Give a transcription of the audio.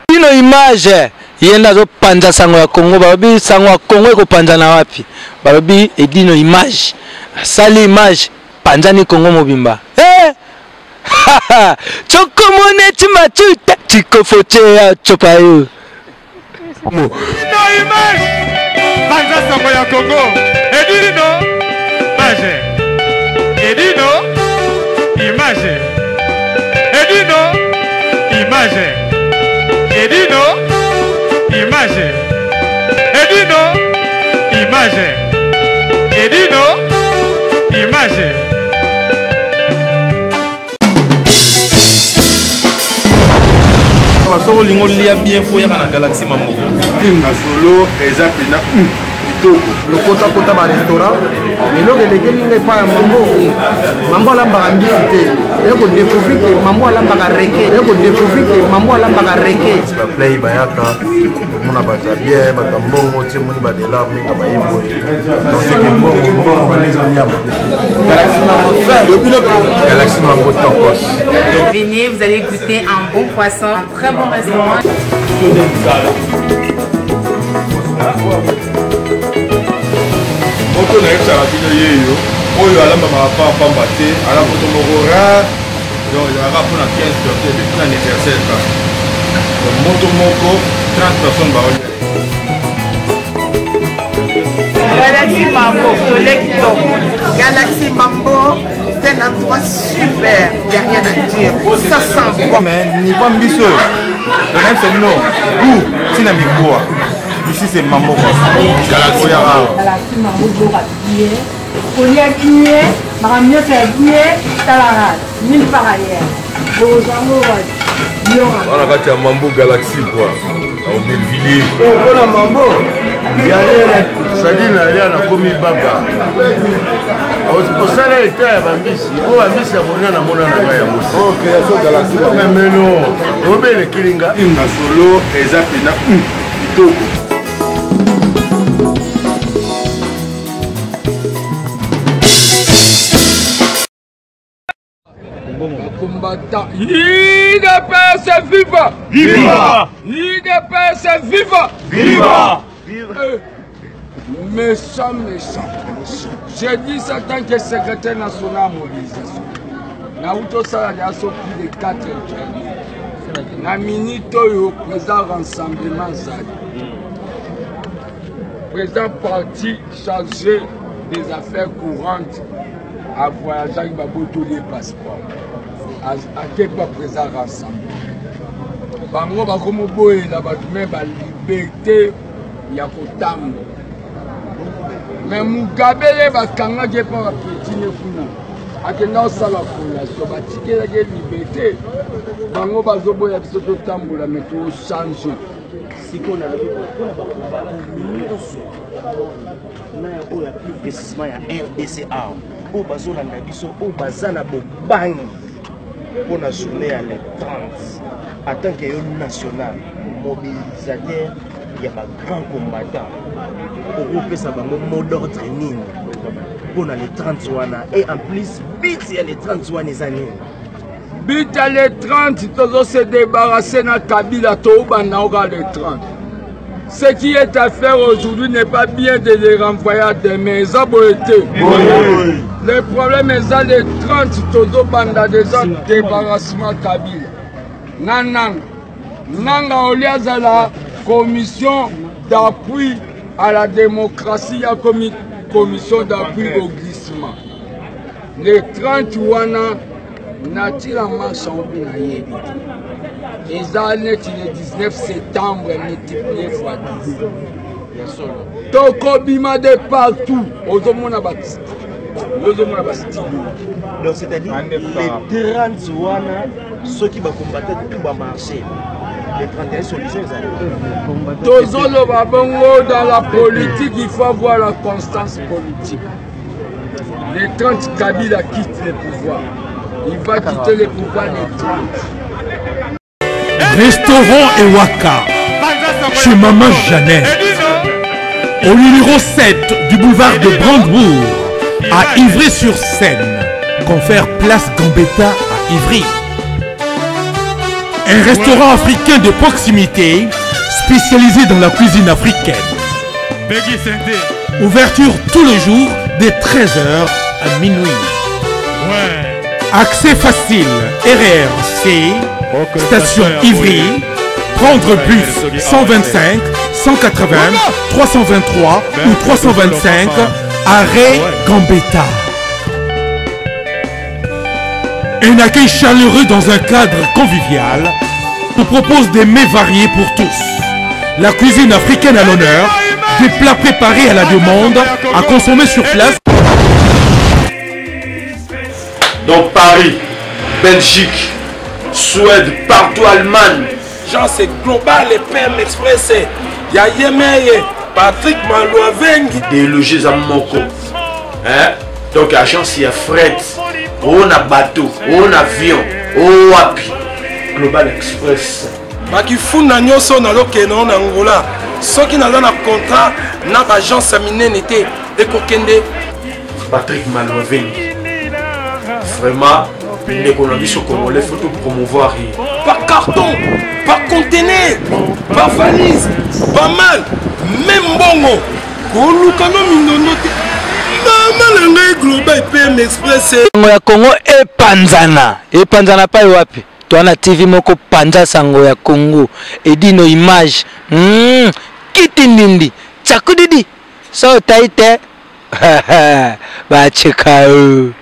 Dino image yenda zo panza sango ya Congo babi sango ya Congo ko panza na wapi babi edino image sali image panza ni Congo mobimba choko mone chimachuta chiko foche ya chopayo Dino image panza sango ya Congo edino image edino image edino image edino image edino image edino image Solo lingo lia bien fouillé dans la galaxie Mambo. Na solo exact na le kota kota ba restaurant mais lo que les pas mambo la mbangité et ko découvrir que mambo la mbangareke et ko découvrir que mambo la mbangareke ba play ba yaka mona ba bien ba tambongo ti moni ba de la minga ba yimbo donc c'est que bon ba les onyama Galaxie Mambo topos. Venez, vous allez goûter un bon poisson, un très bon restaurant. Moto na yesa rapino yeyo oyo alamba mapa pamba te ala moto moko rare donc il aura pour 15 personnes depuis l'anniversaire ka moto moko 30 personnes ba oli Galaxie Mambo collègue top Galaxie Mambo c'est un endroit super, il n'y a rien à dire, ça sent bon. Mais ni pas ambitieux, le même c'est non, goût, c'est n'a mis quoi. Ici c'est Mambo. Galaxie Mambo Dora bien, Kolia bien, Maramia fait bien, Talara, mille par ailleurs. Vos amours, on a gâté un Mambo Galaxie quoi, en Bellevilliers. On a Mambo. C'est-à-dire là, il y a commis Baba. Pour ça, il était à Bambisi. Il faut Bambisi à mon âme, mon âme. Ok, c'est Galaxie. Mais non, on va le Kilinga. Il a solo, Ezapina, Itoko. combattant IDPS viva! Viva! IDPS viva! Viva! Méchant. J'ai dit ça tant que secrétaire national à mobilisation. Naouto Saladi a plus de 4 ans. Na minute au président rassemblement Zadi. Président parti chargé des affaires courantes à voyager avec tous les passeports. À quel point président rassemblé. Bango bakomo boye la batume ba liberté ya kotambo. Mais Mugabe le bakanga ke pa petit ne kuna. Akenda osala fondation batike la liberté. Bango bazoboya biso to tambola mais to changer. Siko na na ya oya investissement ya RDCA. O bazola na biso o bazana bobangi. Pour la journée à les 30 en tant que national mobilisateur il y a un grand combattant pour grouper ça va mot d'ordre pour les 30 et en plus vite il y a les 30 années vite à les 30 tous se débarrasser na Kabila to bana les 30 ce qui est à faire aujourd'hui n'est pas bien de les renvoyer à demain ça peut être le problème est dans les 30 tozo banda déjà débarrassement Kabila. Nanga oliaza la commission d'appui à la démocratie a commis commission d'appui au glissement. Les 30 wana nati la marche en binaye. Et ça net le 19 septembre multiplié fois 10. Toko bima de partout. Ozomona Baptiste. Donc c'est-à-dire les 30 ceux qui vont combattre tout va marcher. Les 31 solutions dans la politique, il faut avoir la constance politique. Les 30 Kabila quittent le pouvoir. Il va quitter le pouvoir les 30. Restaurant Ewaka chez Maman Jeannette au numéro 7 du boulevard de Brandebourg à Ivry-sur-Seine, confère place Gambetta à Ivry. Un restaurant africain de proximité spécialisé dans la cuisine africaine. Ouverture tous les jours dès 13h à minuit. Accès facile, RRC, station Ivry, prendre bus 125, 180, 323 ou 325, arrêt Gambetta. Un accueil chaleureux dans un cadre convivial nous propose des mets variés pour tous. La cuisine africaine à l'honneur, des plats préparés à la demande, à consommer sur place. Donc Paris, Belgique, Suède, partout Allemagne. Genre c'est global et PM Express. Ya Yemeye, Patrick Malouavengi. Des logis à Moko. Hein? Donc agence il y a fret, on a bateau, on a avion, on a Global Express. Baki funa nyoso na lokeno na Angola. Soki na lona contrat na agence minene te ekokende Patrick Malouavengi. Vraiment, l'économie congolais, il faut tout promouvoir. Par carton, par conteneur, par valise, pas mal, même bongo. Kolukano minono te. Maman le global PM Express. Ya Congo epanzana pa wapi? Toana TV moko panza sango ya Congo. Edino image. Kitindindi. Chakudidi. So taite. Ba chekao.